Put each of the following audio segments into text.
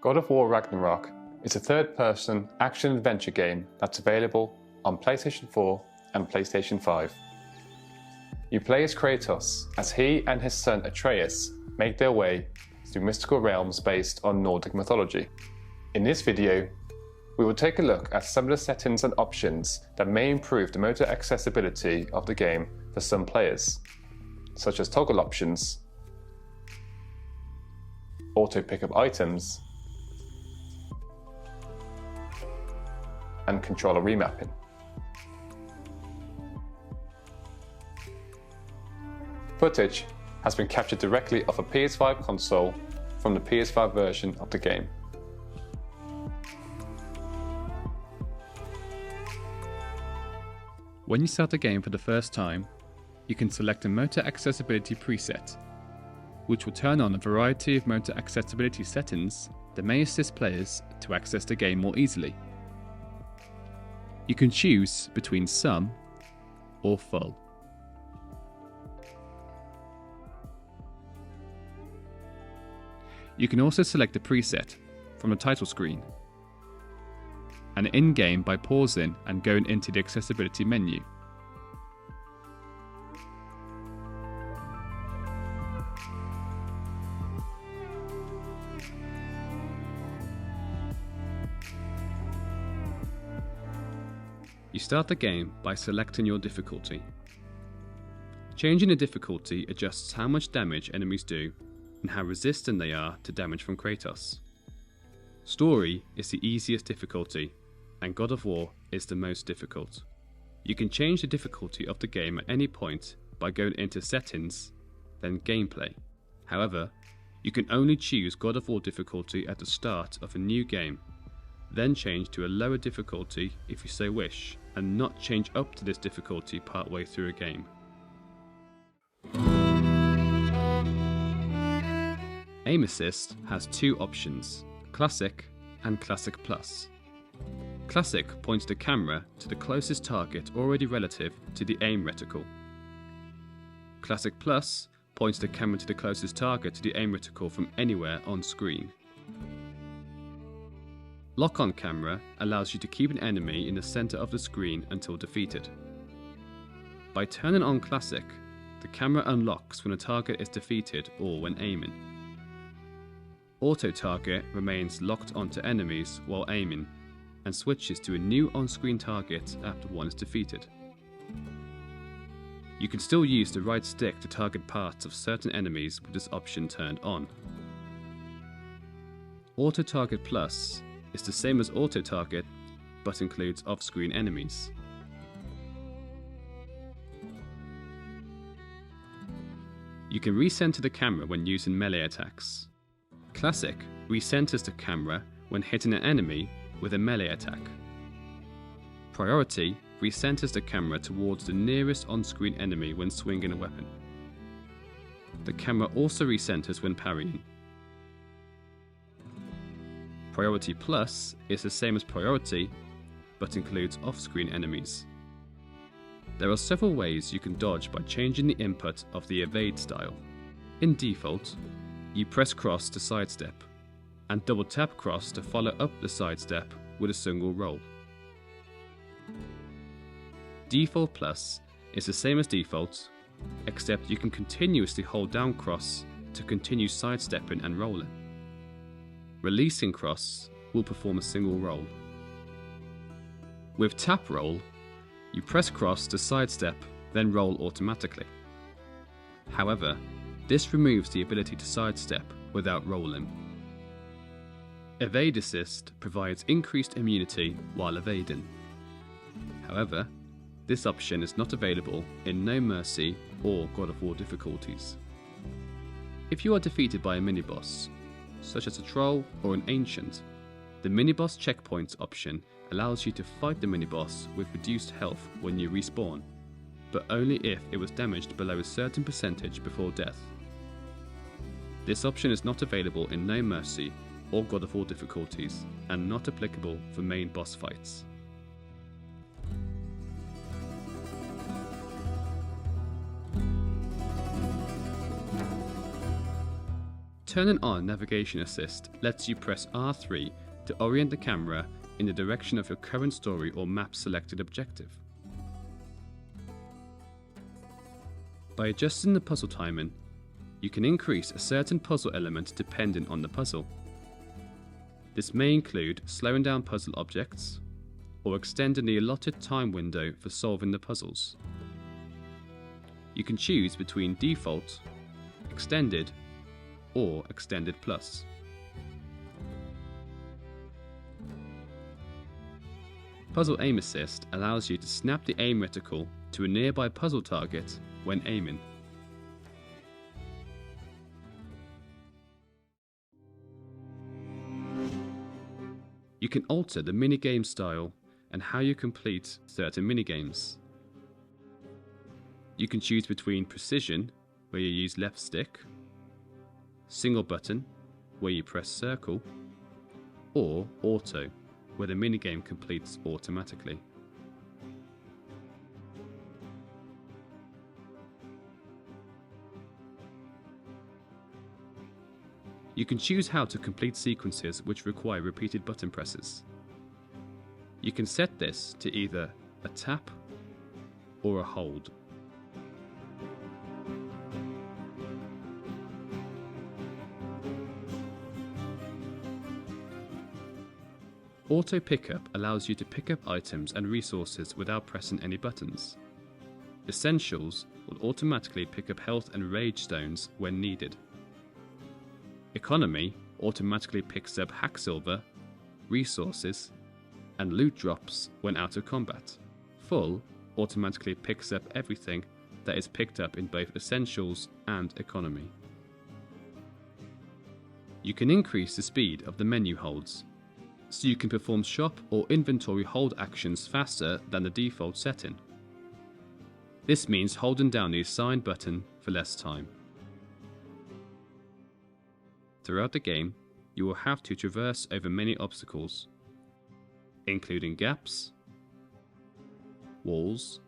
God of War Ragnarok is a third-person action-adventure game that's available on PlayStation 4 and PlayStation 5. You play as Kratos as he and his son Atreus make their way through mystical realms based on Nordic mythology. In this video, we will take a look at some of the settings and options that may improve the motor accessibility of the game for some players, such as toggle options, auto pick-up items, and controller remapping. Footage has been captured directly off a PS5 console from the PS5 version of the game. When you start the game for the first time, you can select a motor accessibility preset, which will turn on a variety of motor accessibility settings that may assist players to access the game more easily. You can choose between some or full. You can also select a preset from the title screen and in-game by pausing and going into the accessibility menu. You start the game by selecting your difficulty. Changing the difficulty adjusts how much damage enemies do and how resistant they are to damage from Kratos. Story is the easiest difficulty, and God of War is the most difficult. You can change the difficulty of the game at any point by going into Settings, then Gameplay. However, you can only choose God of War difficulty at the start of a new game, then change to a lower difficulty if you so wish, and not change up to this difficulty partway through a game. Aim Assist has two options, Classic and Classic Plus. Classic points the camera to the closest target already relative to the aim reticle. Classic Plus points the camera to the closest target to the aim reticle from anywhere on screen. Lock-on camera allows you to keep an enemy in the center of the screen until defeated. By turning on Classic, the camera unlocks when a target is defeated or when aiming. Auto target remains locked onto enemies while aiming and switches to a new on-screen target after one is defeated. You can still use the right stick to target parts of certain enemies with this option turned on. Auto Target Plus is the same as Auto Target, but includes off-screen enemies. You can recenter the camera when using melee attacks. Classic recenters the camera when hitting an enemy with a melee attack. Priority recenters the camera towards the nearest on-screen enemy when swinging a weapon. The camera also recenters when parrying. Priority Plus is the same as Priority, but includes off-screen enemies. There are several ways you can dodge by changing the input of the evade style. In default, you press cross to sidestep, and double tap cross to follow up the sidestep with a single roll. Default Plus is the same as default, except you can continuously hold down cross to continue sidestepping and rolling. Releasing cross will perform a single roll. With tap roll, you press cross to sidestep, then roll automatically. However, this removes the ability to sidestep without rolling. Evade Assist provides increased immunity while evading. However, this option is not available in No Mercy or God of War difficulties. If you are defeated by a mini-boss, such as a troll or an ancient, the mini-boss checkpoints option allows you to fight the mini-boss with reduced health when you respawn, but only if it was damaged below a certain percentage before death. This option is not available in No Mercy or God of War difficulties, and not applicable for main boss fights. Turning on Navigation Assist lets you press R3 to orient the camera in the direction of your current story or map selected objective. By adjusting the puzzle timing, you can increase a certain puzzle element depending on the puzzle. This may include slowing down puzzle objects or extending the allotted time window for solving the puzzles. You can choose between Default, Extended, or Extended Plus. Puzzle Aim Assist allows you to snap the aim reticle to a nearby puzzle target when aiming. You can alter the minigame style and how you complete certain minigames. You can choose between Precision, where you use left stick, Single Button, where you press circle, or Auto, where the minigame completes automatically. You can choose how to complete sequences which require repeated button presses. You can set this to either a tap or a hold. Auto Pickup allows you to pick up items and resources without pressing any buttons. Essentials will automatically pick up health and rage stones when needed. Economy automatically picks up Hacksilver, resources, and loot drops when out of combat. Full automatically picks up everything that is picked up in both Essentials and Economy. You can increase the speed of the menu holds, so you can perform shop or inventory hold actions faster than the default setting. This means holding down the assigned button for less time. Throughout the game, you will have to traverse over many obstacles, including gaps, walls,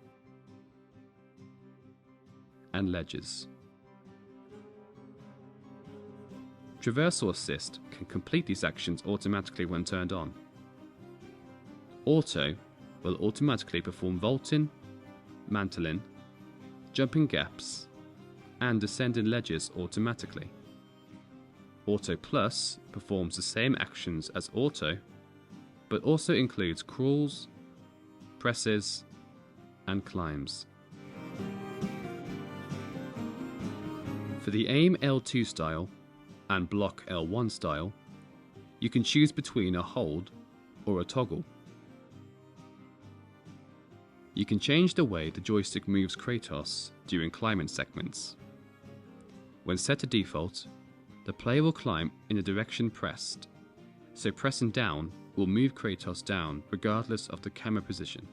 and ledges. Traversal Assist can complete these actions automatically when turned on. Auto will automatically perform vaulting, mantling, jumping gaps, and descending ledges automatically. Auto Plus performs the same actions as Auto, but also includes crawls, presses, and climbs. For the Aim L2 style and Block L1 style, you can choose between a hold or a toggle. You can change the way the joystick moves Kratos during climbing segments. When set to default, the player will climb in the direction pressed, so pressing down will move Kratos down regardless of the camera position.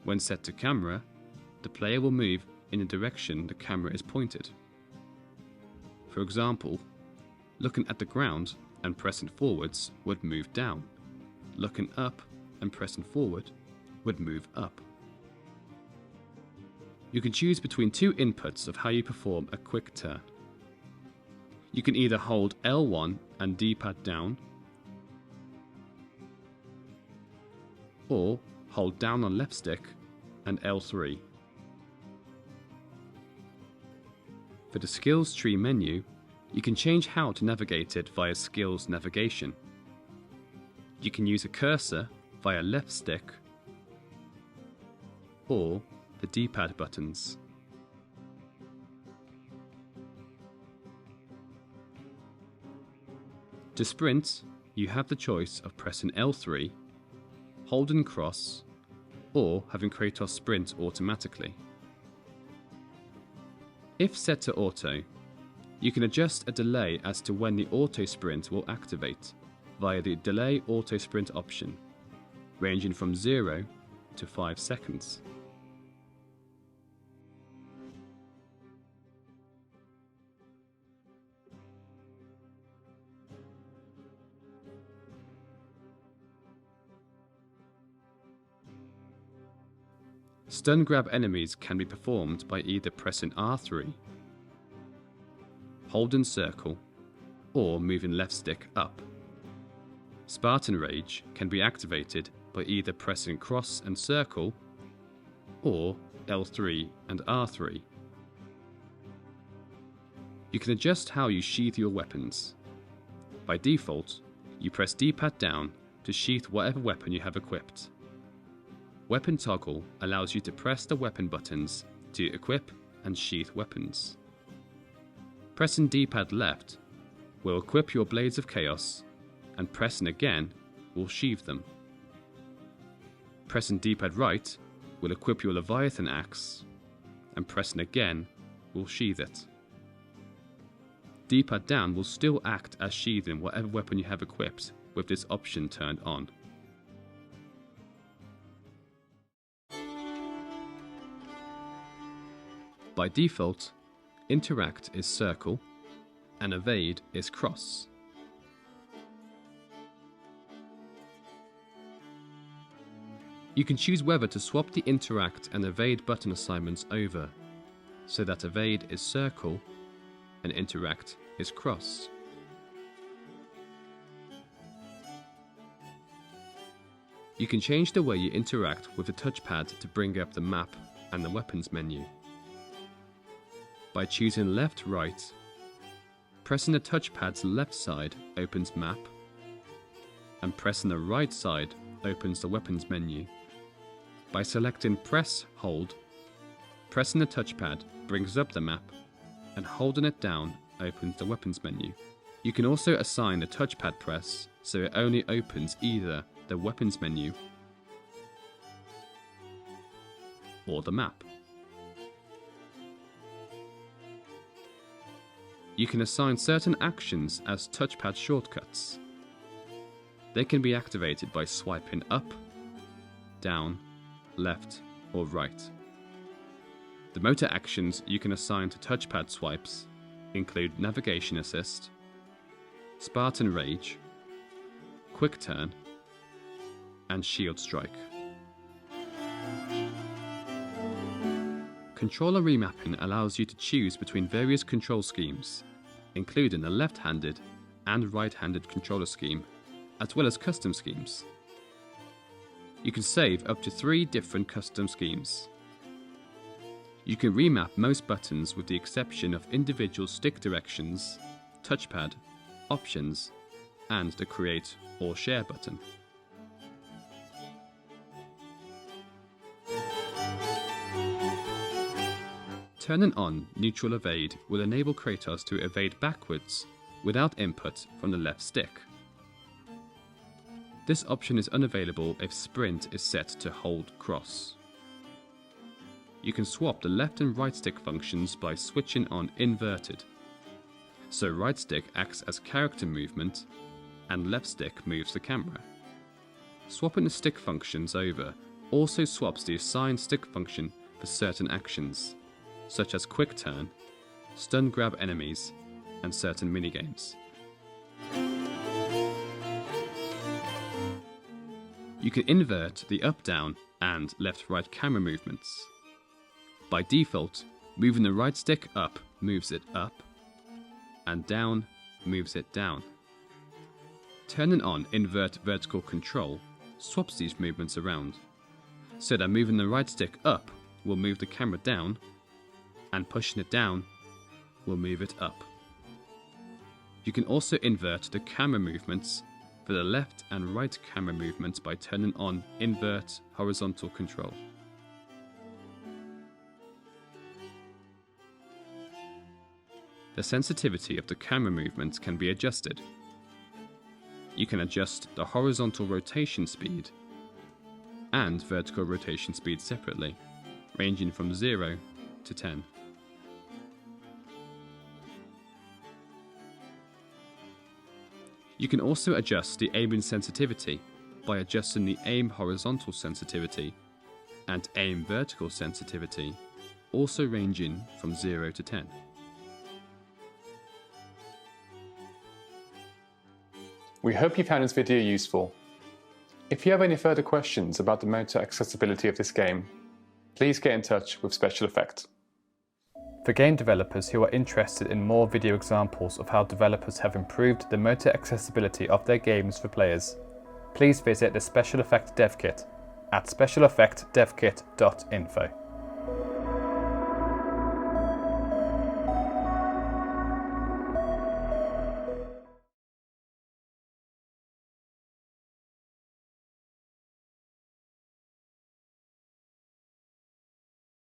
When set to camera, the player will move in the direction the camera is pointed. For example, looking at the ground and pressing forwards would move down. Looking up and pressing forward would move up. You can choose between two inputs of how you perform a quick turn. You can either hold L1 and D-pad down, or hold down on left stick and L3. For the Skills Tree menu, you can change how to navigate it via Skills Navigation. You can use a cursor via left stick or the D-pad buttons. To sprint, you have the choice of pressing L3, holding cross, or having Kratos sprint automatically. If set to auto, you can adjust a delay as to when the auto sprint will activate via the delay auto sprint option, ranging from 0 to 5 seconds. Stun grab enemies can be performed by either pressing R3, hold and circle, or moving left stick up. Spartan Rage can be activated by either pressing cross and circle, or L3 and R3. You can adjust how you sheath your weapons. By default, you press D-pad down to sheath whatever weapon you have equipped. Weapon Toggle allows you to press the weapon buttons to equip and sheath weapons. Pressing D-pad left will equip your Blades of Chaos, and pressing again will sheath them. Pressing D-pad right will equip your Leviathan Axe, and pressing again will sheath it. D-pad down will still act as sheathing whatever weapon you have equipped with this option turned on. By default, Interact is circle and Evade is cross. You can choose whether to swap the Interact and Evade button assignments over, so that Evade is circle and Interact is cross. You can change the way you interact with the touchpad to bring up the map and the weapons menu. By choosing left, right, pressing the touchpad's left side opens map, and pressing the right side opens the weapons menu. By selecting press, hold, pressing the touchpad brings up the map, and holding it down opens the weapons menu. You can also assign the touchpad press so it only opens either the weapons menu or the map. You can assign certain actions as touchpad shortcuts. They can be activated by swiping up, down, left, or right. The motor actions you can assign to touchpad swipes include Navigation Assist, Spartan Rage, Quick Turn, and Shield Strike. Controller remapping allows you to choose between various control schemes, including the left-handed and right-handed controller scheme, as well as custom schemes. You can save up to 3 different custom schemes. You can remap most buttons with the exception of individual stick directions, touchpad, options, and the Create or Share button. Turning on Neutral Evade will enable Kratos to evade backwards without input from the left stick. This option is unavailable if Sprint is set to hold cross. You can swap the left and right stick functions by switching on Inverted. So right stick acts as character movement and left stick moves the camera. Swapping the stick functions over also swaps the assigned stick function for certain actions, such as Quick Turn, Stun Grab enemies, and certain minigames. You can invert the up-down and left-right camera movements. By default, moving the right stick up moves it up, and down moves it down. Turning on Invert Vertical Control swaps these movements around, so that moving the right stick up will move the camera down, and pushing it down will move it up. You can also invert the camera movements for the left and right camera movements by turning on Invert Horizontal Control. The sensitivity of the camera movements can be adjusted. You can adjust the horizontal rotation speed and vertical rotation speed separately, ranging from 0 to 10. You can also adjust the aiming sensitivity by adjusting the aim horizontal sensitivity and aim vertical sensitivity, also ranging from 0 to 10. We hope you found this video useful. If you have any further questions about the motor accessibility of this game, please get in touch with Special Effect. For game developers who are interested in more video examples of how developers have improved the motor accessibility of their games for players, please visit the Special Effects Dev Kit at specialeffectsdevkit.info.